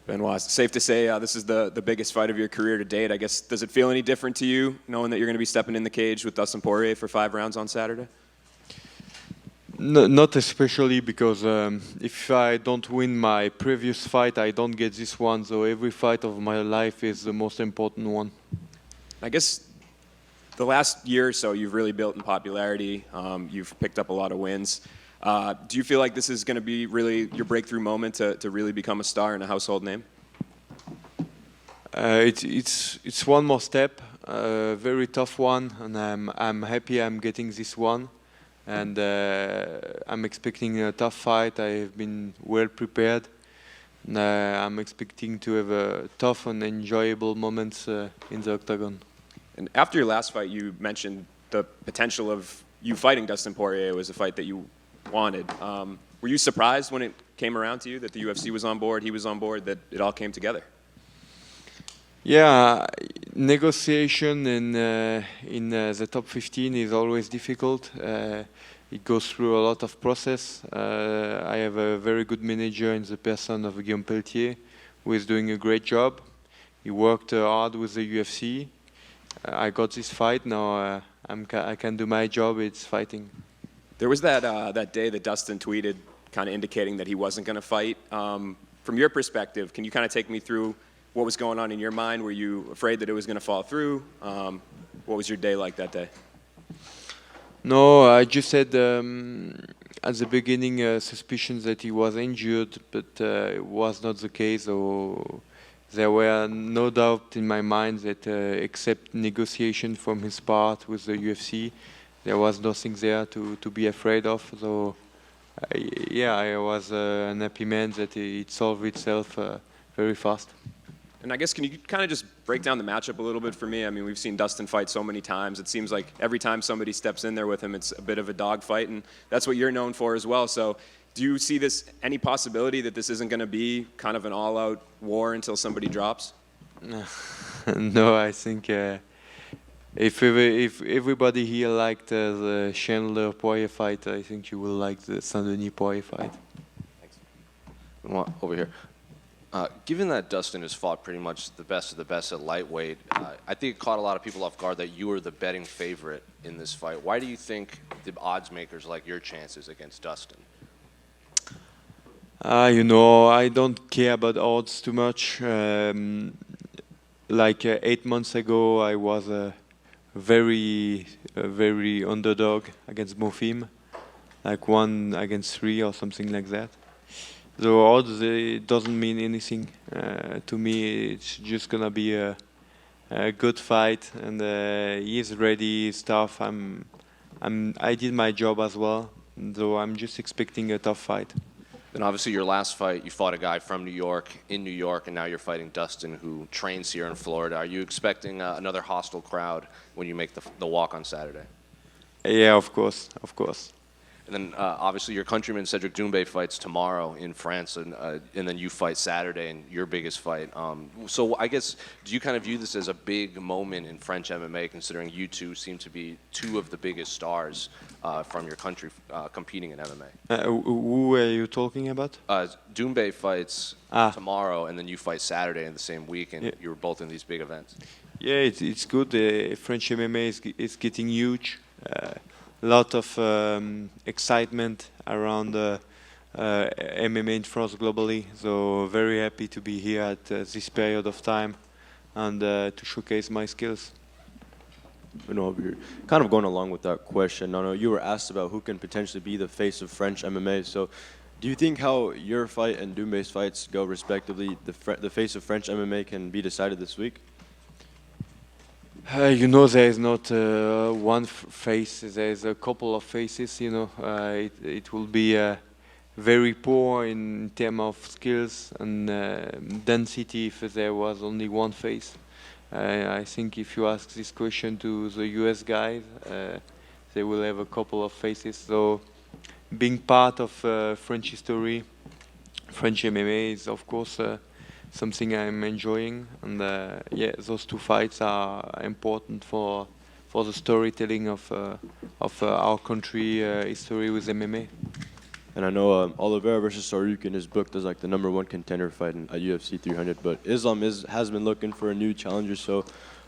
Benoit, it's safe to say this is the biggest fight of your career to date. I guess, does it feel any different to you knowing that you're going to be stepping in the cage with Dustin Poirier for 5 rounds on Saturday? No, not especially, because if I don't win my previous fight, I don't get this one. So every fight of my life is the most important one. I guess the last year or so, you've really built in popularity. You've picked up a lot of wins. Do you feel like this is going to be really your breakthrough moment to really become a star and a household name? It's one more step, a very tough one, and I'm happy I'm getting this one. And I'm expecting a tough fight. I've been well prepared. And, I'm expecting to have a tough and enjoyable moments in the octagon. And after your last fight, you mentioned the potential of you fighting Dustin Poirier was a fight that you wanted. Were you surprised when it came around to you that the UFC was on board, he was on board, that it all came together? Yeah, negotiation in the top 15 is always difficult. It goes through a lot of process. I have a very good manager in the person of Guillaume Pelletier, who is doing a great job. He worked hard with the UFC. I got this fight. Now I can do my job. It's fighting. There was that day that Dustin tweeted, kind of indicating that he wasn't going to fight. From your perspective, can you kind of take me through what was going on in your mind? Were you afraid that it was going to fall through? What was your day like that day? No, I just had at the beginning suspicions that he was injured, but it was not the case. So there were no doubt in my mind that except negotiation from his part with the UFC, there was nothing there to be afraid of. So I was an happy man that it solved itself very fast. And I guess, can you kind of just break down the matchup a little bit for me? I mean, we've seen Dustin fight so many times. It seems like every time somebody steps in there with him, it's a bit of a dogfight, and that's what you're known for as well. So do you see this, any possibility that this isn't going to be kind of an all-out war until somebody drops? No, I think if everybody here liked the Chandler Poirier fight, I think you will like the Saint Denis Poirier fight. Thanks. Over here. Given that Dustin has fought pretty much the best of the best at lightweight, I think it caught a lot of people off guard that you were the betting favorite in this fight. Why do you think the odds makers like your chances against Dustin? I don't care about odds too much. Like 8 months ago, I was a very underdog against Mofim, like 1 against 3 or something like that. So odds, it doesn't mean anything to me. It's just gonna be a good fight, and he's ready. He's tough. I did my job as well, so I'm just expecting a tough fight. Then obviously your last fight, you fought a guy from New York, in New York, and now you're fighting Dustin, who trains here in Florida. Are you expecting another hostile crowd when you make the walk on Saturday? Yeah, of course, of course. And then obviously your countryman Cedric Doumbé fights tomorrow in France, and then you fight Saturday in your biggest fight. So I guess, do you kind of view this as a big moment in French MMA, considering you two seem to be 2 of the biggest stars from your country competing in MMA? Who are you talking about? Doumbé fights tomorrow, and then you fight Saturday in the same week, and you were both in these big events. Yeah, it's good. French MMA is getting huge. Lot of excitement around MMA in France globally, so very happy to be here at this period of time and to showcase my skills. Over here, kind of going along with that question, I know you were asked about who can potentially be the face of French MMA. So, do you think how your fight and Doumbé's fights go respectively, the face of French MMA can be decided this week? There is not one face. There's a couple of faces. It will be very poor in terms of skills and density if there was only one face. I think if you ask this question to the US guys, they will have a couple of faces. So, being part of French history, French MMA is of course something I'm enjoying, and those 2 fights are important for the storytelling of our country history with MMA. And I know Oliveira versus Saryukin is booked as like the #1 contender fight at UFC 300, but Islam has been looking for a new challenger. So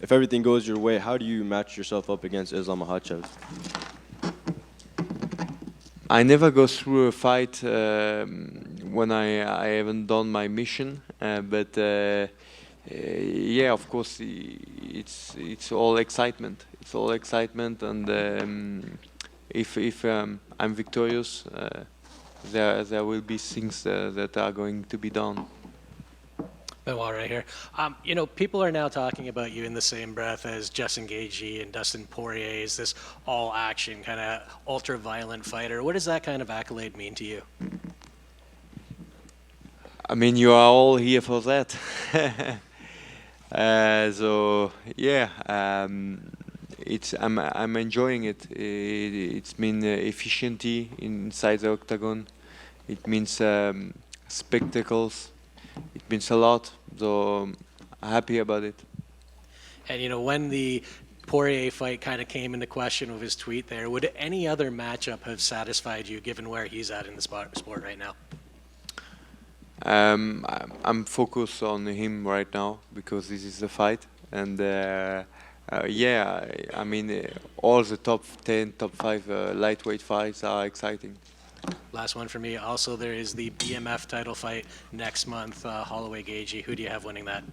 if everything goes your way, how do you match yourself up against Islam Makhachev? I never go through a fight when I haven't done my mission, but yeah, of course, it's all excitement. It's all excitement, and if I'm victorious, there will be things that are going to be done. Benoit right here. You know, people are now talking about you in the same breath as Justin Gaethje and Dustin Poirier as this all-action kind of ultra-violent fighter. What does that kind of accolade mean to you? I mean, you are all here for that. So yeah, I'm enjoying it. It's mean efficiency inside the octagon. It means spectacles. It means a lot. So I'm happy about it. And you know, when the Poirier fight kind of came into question with his tweet there, would any other matchup have satisfied you given where he's at in the sport right now? I'm focused on him right now because this is the fight, and yeah, I mean all the top 10, top 5 lightweight fights are exciting. Last one for me. Also, there is the BMF title fight next month. Holloway Gaethje. Who do you have winning that?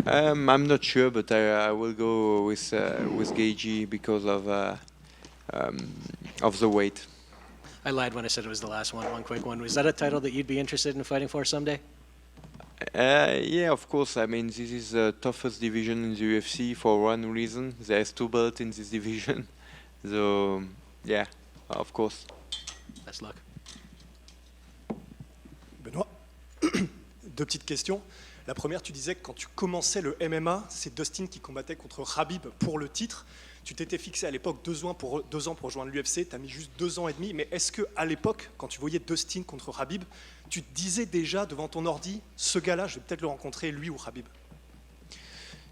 I'm not sure, but I will go with Gaethje because of the weight. I lied when I said it was the last one. One quick one. Was that a title that you'd be interested in fighting for someday? Yeah, of course. I mean, this is the toughest division in the UFC for one reason. There's 2 belts in this division. So, yeah, of course. Best luck. Benoît, 2 petites questions. La première, tu disais que quand tu commençais le MMA, c'est Dustin qui combattait contre Khabib pour le titre. Tu t'étais fixé à l'époque 2 ans pour rejoindre l'UFC, tu as mis juste 2 ans et demi, mais est-ce qu'à l'époque, quand tu voyais Dustin contre Khabib, tu te disais déjà devant ton ordi, ce gars-là, je vais peut-être le rencontrer, lui ou Khabib?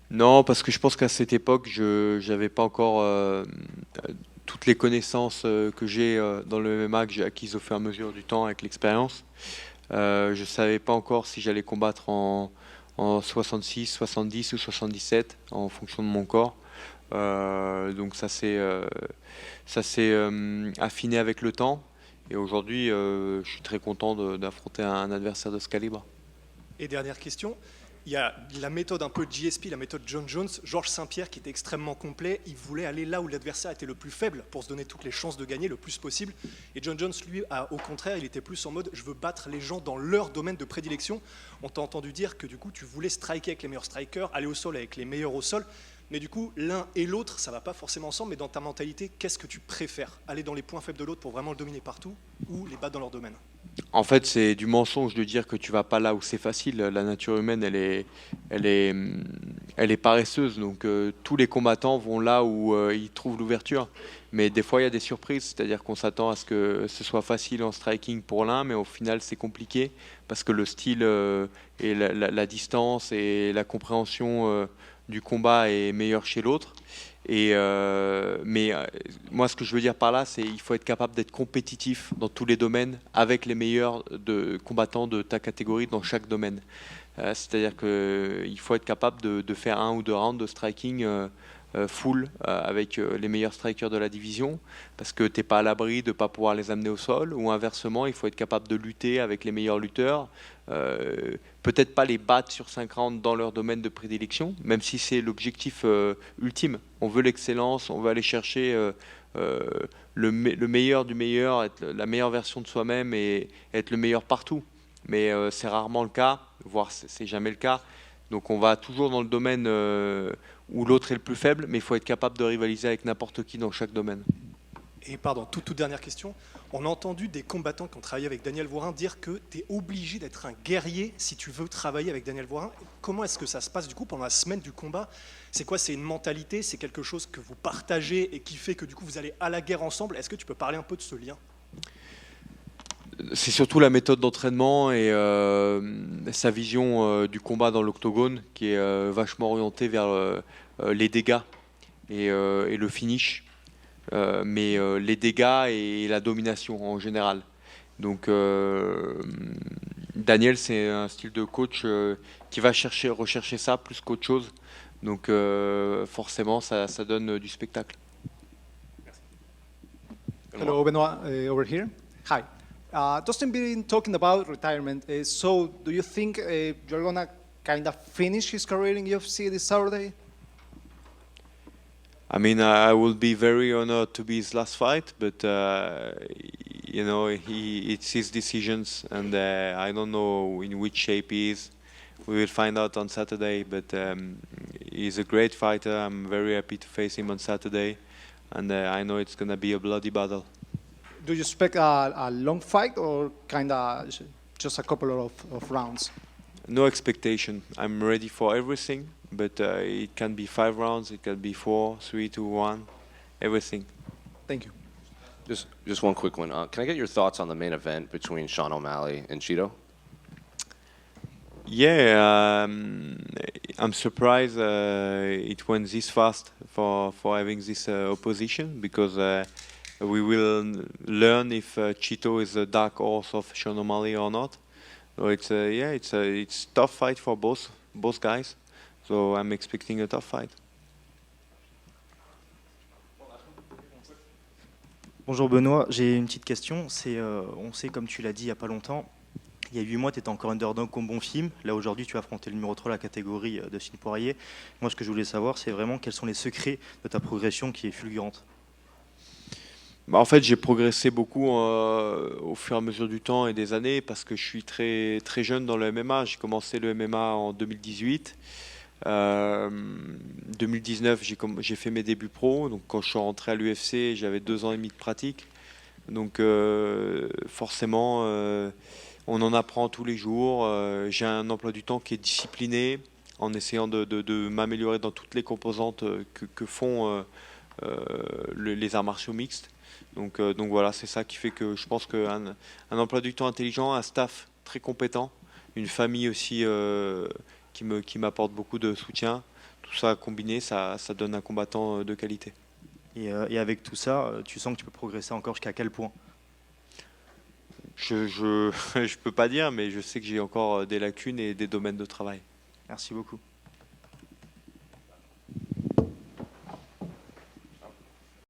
Non, parce que je pense qu'à cette époque, je n'avais pas encore toutes les connaissances que j'ai dans le MMA, que j'ai acquises au fur et à mesure du temps avec l'expérience. Je ne savais pas encore si j'allais combattre en 66, 70 ou 77 en fonction de mon corps. Donc ça s'est affiné avec le temps. Et aujourd'hui, je suis très content d'affronter un adversaire de ce calibre. Et dernière question, il y a la méthode un peu GSP, la méthode John Jones, Georges Saint-Pierre qui était extrêmement complet, il voulait aller là où l'adversaire était le plus faible pour se donner toutes les chances de gagner le plus possible. Et John Jones, lui, au contraire, il était plus en mode je veux battre les gens dans leur domaine de prédilection. On t'a entendu dire que du coup tu voulais striker avec les meilleurs strikers, aller au sol avec les meilleurs au sol. Mais du coup, l'un et l'autre, ça va pas forcément ensemble, mais dans ta mentalité, qu'est-ce que tu préfères? Aller dans les points faibles de l'autre pour vraiment le dominer partout ou les battre dans leur domaine? En fait, c'est du mensonge de dire que tu vas pas là où c'est facile. La nature humaine, elle est paresseuse. Donc, tous les combattants vont là où ils trouvent l'ouverture. Mais des fois, il y a des surprises. C'est-à-dire qu'on s'attend à ce que ce soit facile en striking pour l'un, mais au final, c'est compliqué parce que le style et la distance et la compréhension du combat est meilleur chez l'autre. Mais moi, ce que je veux dire par là, c'est qu'il faut être capable d'être compétitif dans tous les domaines avec les meilleurs combattants de ta catégorie dans chaque domaine. C'est-à-dire qu'il faut être capable de faire 1 ou 2 rounds de striking full avec les meilleurs strikers de la division parce que tu n'es pas à l'abri de ne pas pouvoir les amener au sol, ou inversement, il faut être capable de lutter avec les meilleurs lutteurs. Peut-être pas les battre sur 5 rounds dans leur domaine de prédilection, même si c'est l'objectif ultime. On veut l'excellence, on veut aller chercher le meilleur du meilleur, être la meilleure version de soi-même et être le meilleur partout. Mais c'est rarement le cas, voire c'est jamais le cas. Donc on va toujours dans le domaine où l'autre est le plus faible, mais il faut être capable de rivaliser avec n'importe qui dans chaque domaine. Et pardon, toute dernière question. On a entendu des combattants qui ont travaillé avec Daniel Voirin dire que tu es obligé d'être un guerrier si tu veux travailler avec Daniel Voirin. Comment est-ce que ça se passe du coup pendant la semaine du combat? C'est quoi? C'est une mentalité? C'est quelque chose que vous partagez et qui fait que du coup vous allez à la guerre ensemble? Est-ce que tu peux parler un peu de ce lien? C'est surtout la méthode d'entraînement et sa vision du combat dans l'octogone qui est vachement orientée vers les dégâts et le finish. mais les dégâts et la domination en général. Donc Daniel, c'est un style de coach qui va rechercher ça plus qu'autre chose. Donc forcément, ça donne du spectacle. Hello, Benoit, over here. Hi. Dustin been talking about retirement. So, do you think you're gonna kind of finish his career in UFC this Saturday? I mean, I will be very honored to be his last fight, but you know, it's his decisions, and I don't know in which shape he is. We will find out on Saturday, but he's a great fighter. I'm very happy to face him on Saturday, and I know it's going to be a bloody battle. Do you expect a long fight or kind of just a couple of rounds? No expectation. I'm ready for everything, but it can be 5 rounds, it can be 4, 3, 2, 1, everything. Thank you. Just one quick one. Can I get your thoughts on the main event between Sean O'Malley and Cheeto? Yeah, I'm surprised it went this fast for having this opposition, because we will learn if Cheeto is a dark horse of Sean O'Malley or not. So it's a tough fight for both guys. So I'm expecting a tough fight. Bonjour Benoît, j'ai une petite question. On sait, comme tu l'as dit il n'y a pas longtemps, il y a 8 mois, tu étais encore underdog comme bon film. Là, aujourd'hui, tu as affronté le numéro 3 de la catégorie de Dustin Poirier. Moi, ce que je voulais savoir, c'est vraiment quels sont les secrets de ta progression qui est fulgurante. Bah, en fait, j'ai progressé beaucoup au fur et à mesure du temps et des années, parce que je suis très, très jeune dans le MMA. J'ai commencé le MMA en 2018. 2019, j'ai fait mes débuts pro. Donc quand je suis rentré à l'UFC, j'avais 2 ans et demi de pratique. Donc forcément, on en apprend tous les jours. J'ai un emploi du temps qui est discipliné, en essayant de m'améliorer dans toutes les composantes que font les arts martiaux mixtes. Donc voilà, c'est ça qui fait que je pense qu'un emploi du temps intelligent, un staff très compétent, une famille aussi qui m'apporte beaucoup de soutien, tout ça combiné, ça donne un combattant de qualité. Et avec tout ça, tu sens que tu peux progresser encore jusqu'à quel point? Je peux pas dire, mais je sais que j'ai encore des lacunes et des domaines de travail. Merci beaucoup.